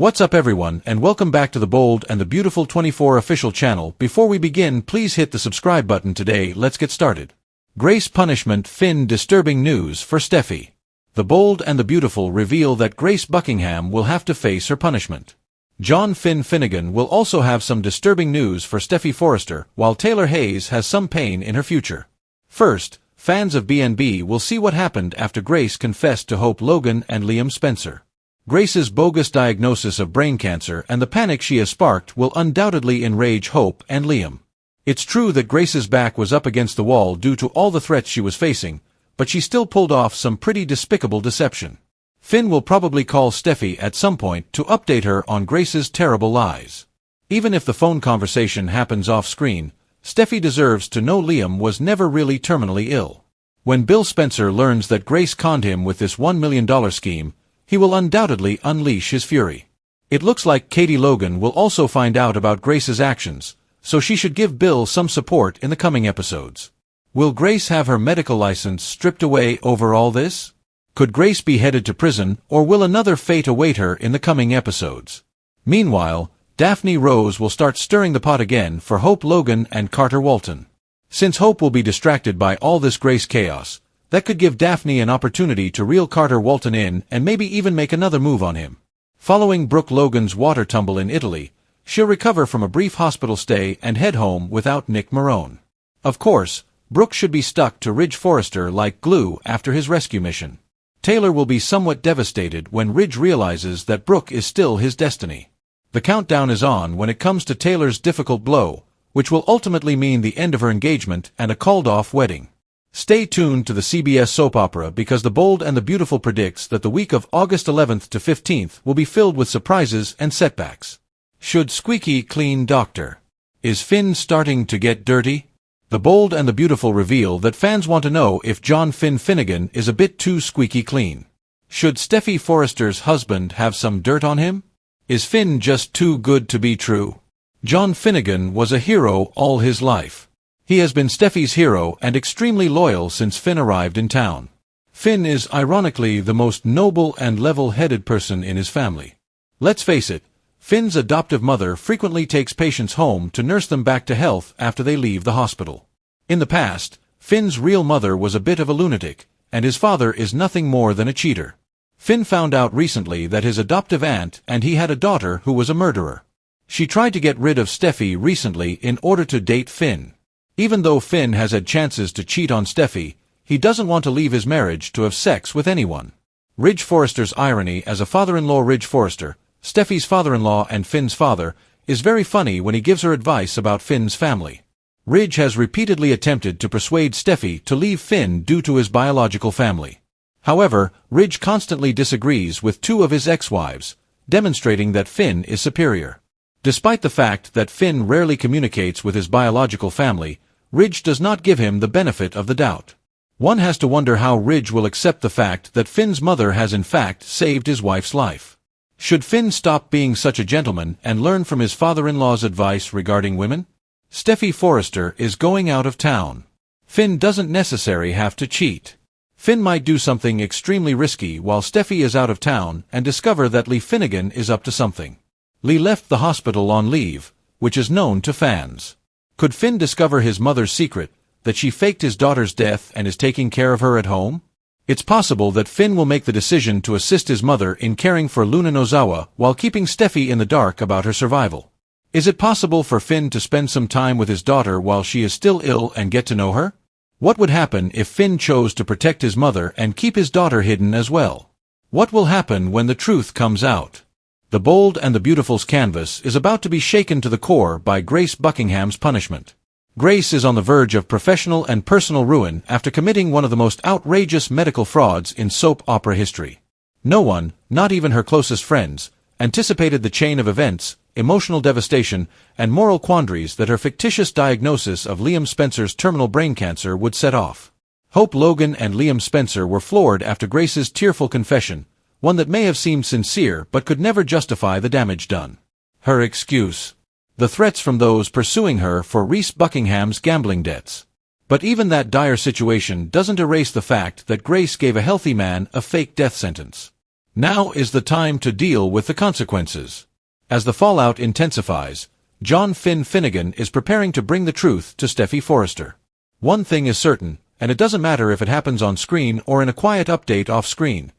What's up everyone, and welcome back to the Bold and the Beautiful 24 official channel. Before we begin, please hit the subscribe button today. Let's get started. Grace punishment. Finn disturbing news for Steffy. The Bold and the Beautiful reveal that Grace Buckingham will have to face her punishment. John Finn Finnegan will also have some disturbing news for Steffy Forrester, while Taylor Hayes has some pain in her future. First, fans of BNB will see what happened after Grace confessed to Hope Logan and Liam Spencer. Grace's bogus diagnosis of brain cancer and the panic she has sparked will undoubtedly enrage Hope and Liam. It's true that Grace's back was up against the wall due to all the threats she was facing, but she still pulled off some pretty despicable deception. Finn will probably call Steffy at some point to update her on Grace's terrible lies. Even if the phone conversation happens off-screen, Steffy deserves to know Liam was never really terminally ill. When Bill Spencer learns that Grace conned him with this $1 million scheme, he will undoubtedly unleash his fury. It looks like Katie Logan will also find out about Grace's actions, so she should give Bill some support in the coming episodes. Will Grace have her medical license stripped away over all this? Could Grace be headed to prison, or will another fate await her in the coming episodes? Meanwhile, Daphne Rose will start stirring the pot again for Hope Logan and Carter Walton. Since Hope will be distracted by all this Grace chaos, that could give Daphne an opportunity to reel Carter Walton in and maybe even make another move on him. Following Brooke Logan's water tumble in Italy, she'll recover from a brief hospital stay and head home without Nick Marone. Of course, Brooke should be stuck to Ridge Forrester like glue after his rescue mission. Taylor will be somewhat devastated when Ridge realizes that Brooke is still his destiny. The countdown is on when it comes to Taylor's difficult blow, which will ultimately mean the end of her engagement and a called-off wedding. Stay tuned to the CBS soap opera because The Bold and the Beautiful predicts that the week of August 11th to 15th will be filled with surprises and setbacks. Should squeaky clean Dr. Is Finn starting to get dirty? The Bold and the Beautiful reveal that fans want to know if John Finn Finnegan is a bit too squeaky clean. Should Steffy Forrester's husband have some dirt on him? Is Finn just too good to be true? John Finnegan was a hero all his life. He has been Steffy's hero and extremely loyal since Finn arrived in town. Finn is ironically the most noble and level-headed person in his family. Let's face it, Finn's adoptive mother frequently takes patients home to nurse them back to health after they leave the hospital. In the past, Finn's real mother was a bit of a lunatic, and his father is nothing more than a cheater. Finn found out recently that his adoptive aunt and he had a daughter who was a murderer. She tried to get rid of Steffy recently in order to date Finn. Even though Finn has had chances to cheat on Steffy, he doesn't want to leave his marriage to have sex with anyone. Ridge Forrester's irony as a father-in-law. Ridge Forrester, Steffy's father-in-law and Finn's father, is very funny when he gives her advice about Finn's family. Ridge has repeatedly attempted to persuade Steffy to leave Finn due to his biological family. However, Ridge constantly disagrees with two of his ex-wives, demonstrating that Finn is superior. Despite the fact that Finn rarely communicates with his biological family, Ridge does not give him the benefit of the doubt. One has to wonder how Ridge will accept the fact that Finn's mother has in fact saved his wife's life. Should Finn stop being such a gentleman and learn from his father-in-law's advice regarding women? Steffy Forrester is going out of town. Finn doesn't necessarily have to cheat. Finn might do something extremely risky while Steffy is out of town and discover that Lee Finnegan is up to something. Lee left the hospital on leave, which is known to fans. Could Finn discover his mother's secret, that she faked his daughter's death and is taking care of her at home? It's possible that Finn will make the decision to assist his mother in caring for Luna Nozawa while keeping Steffy in the dark about her survival. Is it possible for Finn to spend some time with his daughter while she is still ill and get to know her? What would happen if Finn chose to protect his mother and keep his daughter hidden as well? What will happen when the truth comes out? The Bold and the Beautiful's canvas is about to be shaken to the core by Grace Buckingham's punishment. Grace is on the verge of professional and personal ruin after committing one of the most outrageous medical frauds in soap opera history. No one, not even her closest friends, anticipated the chain of events, emotional devastation, and moral quandaries that her fictitious diagnosis of Liam Spencer's terminal brain cancer would set off. Hope Logan and Liam Spencer were floored after Grace's tearful confession, one that may have seemed sincere but could never justify the damage done. Her excuse: the threats from those pursuing her for Reese Buckingham's gambling debts. But even that dire situation doesn't erase the fact that Grace gave a healthy man a fake death sentence. Now is the time to deal with the consequences. As the fallout intensifies, John Finnegan is preparing to bring the truth to Steffy Forrester. One thing is certain, and it doesn't matter if it happens on screen or in a quiet update off-screen.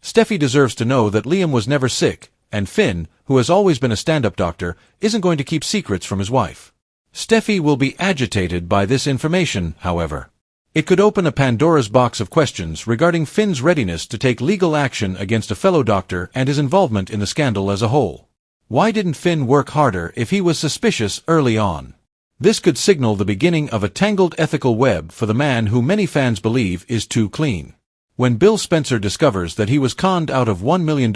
Steffy deserves to know that Liam was never sick, and Finn, who has always been a stand-up doctor, isn't going to keep secrets from his wife. Steffy will be agitated by this information, however. It could open a Pandora's box of questions regarding Finn's readiness to take legal action against a fellow doctor and his involvement in the scandal as a whole. Why didn't Finn work harder if he was suspicious early on? This could signal the beginning of a tangled ethical web for the man who many fans believe is too clean. When Bill Spencer discovers that he was conned out of $1 million,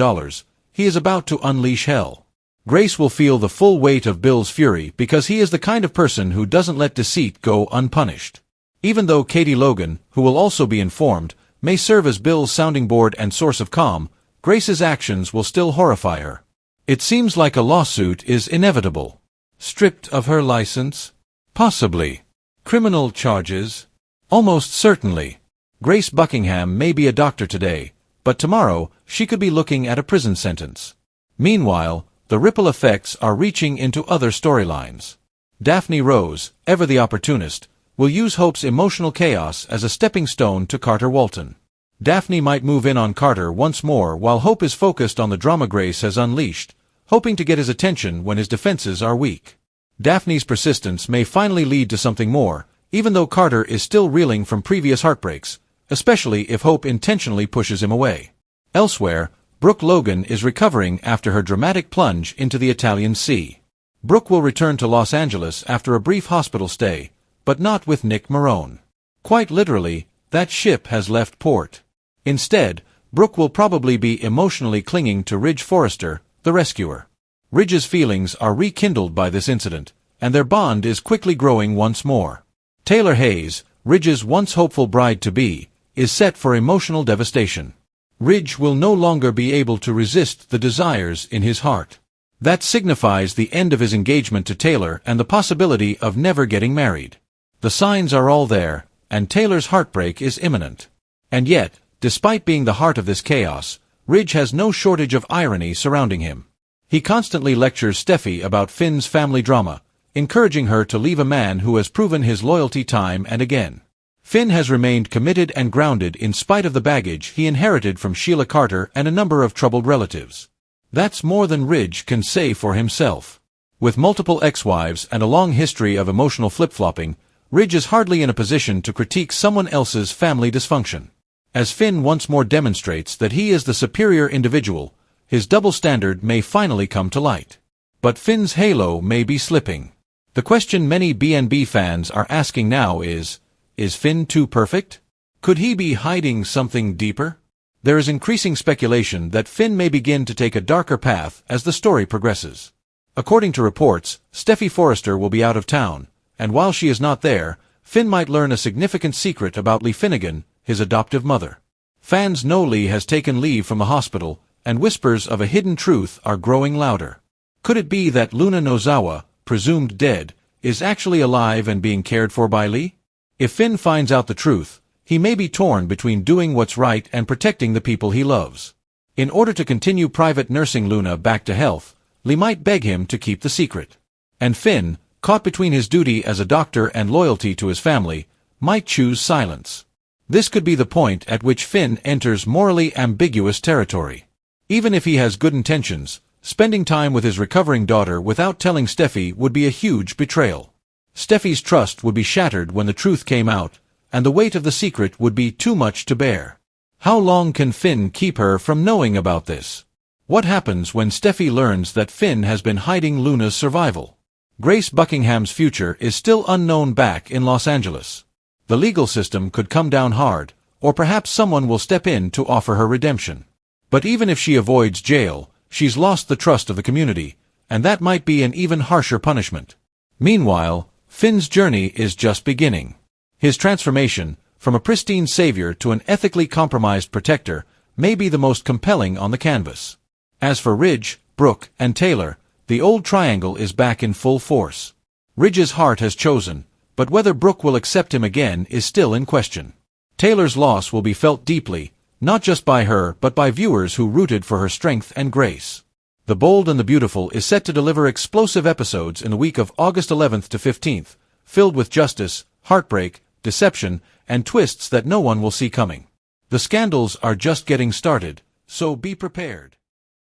he is about to unleash hell. Grace will feel the full weight of Bill's fury because he is the kind of person who doesn't let deceit go unpunished. Even though Katie Logan, who will also be informed, may serve as Bill's sounding board and source of calm, Grace's actions will still horrify her. It seems like a lawsuit is inevitable. Stripped of her license? Possibly. Criminal charges? Almost certainly. Grace Buckingham may be a doctor today, but tomorrow she could be looking at a prison sentence. Meanwhile, the ripple effects are reaching into other storylines. Daphne Rose, ever the opportunist, will use Hope's emotional chaos as a stepping stone to Carter Walton. Daphne might move in on Carter once more while Hope is focused on the drama Grace has unleashed, hoping to get his attention when his defenses are weak. Daphne's persistence may finally lead to something more, even though Carter is still reeling from previous heartbreaks, especially if Hope intentionally pushes him away. Elsewhere, Brooke Logan is recovering after her dramatic plunge into the Italian Sea. Brooke will return to Los Angeles after a brief hospital stay, but not with Nick Marone. Quite literally, that ship has left port. Instead, Brooke will probably be emotionally clinging to Ridge Forrester, the rescuer. Ridge's feelings are rekindled by this incident, and their bond is quickly growing once more. Taylor Hayes, Ridge's once hopeful bride-to-be, is set for emotional devastation. Ridge will no longer be able to resist the desires in his heart. That signifies the end of his engagement to Taylor and the possibility of never getting married. The signs are all there, and Taylor's heartbreak is imminent. And yet, despite being the heart of this chaos, Ridge has no shortage of irony surrounding him. He constantly lectures Steffy about Finn's family drama, encouraging her to leave a man who has proven his loyalty time and again. Finn has remained committed and grounded in spite of the baggage he inherited from Sheila Carter and a number of troubled relatives. That's more than Ridge can say for himself. With multiple ex-wives and a long history of emotional flip-flopping, Ridge is hardly in a position to critique someone else's family dysfunction. As Finn once more demonstrates that he is the superior individual, his double standard may finally come to light. But Finn's halo may be slipping. The question many BNB fans are asking now is Finn too perfect? Could he be hiding something deeper? There is increasing speculation that Finn may begin to take a darker path as the story progresses. According to reports, Steffy Forrester will be out of town, and while she is not there, Finn might learn a significant secret about Lee Finnegan, his adoptive mother. Fans know Lee has taken leave from the hospital, and whispers of a hidden truth are growing louder. Could it be that Luna Nozawa, presumed dead, is actually alive and being cared for by Lee? If Finn finds out the truth, he may be torn between doing what's right and protecting the people he loves. In order to continue private nursing Luna back to health, Lee might beg him to keep the secret. And Finn, caught between his duty as a doctor and loyalty to his family, might choose silence. This could be the point at which Finn enters morally ambiguous territory. Even if he has good intentions, spending time with his recovering daughter without telling Steffy would be a huge betrayal. Steffy's trust would be shattered when the truth came out, and the weight of the secret would be too much to bear. How long can Finn keep her from knowing about this? What happens when Steffy learns that Finn has been hiding Luna's survival? Grace Buckingham's future is still unknown back in Los Angeles. The legal system could come down hard, or perhaps someone will step in to offer her redemption. But even if she avoids jail, she's lost the trust of the community, and that might be an even harsher punishment. Meanwhile, Finn's journey is just beginning. His transformation, from a pristine savior to an ethically compromised protector, may be the most compelling on the canvas. As for Ridge, Brooke, and Taylor, the old triangle is back in full force. Ridge's heart has chosen, but whether Brooke will accept him again is still in question. Taylor's loss will be felt deeply, Not just by her, but by viewers who rooted for her strength and grace. The Bold and the Beautiful is set to deliver explosive episodes in the week of August 11th to 15th, filled with justice, heartbreak, deception, and twists that no one will see coming. The scandals are just getting started, so be prepared.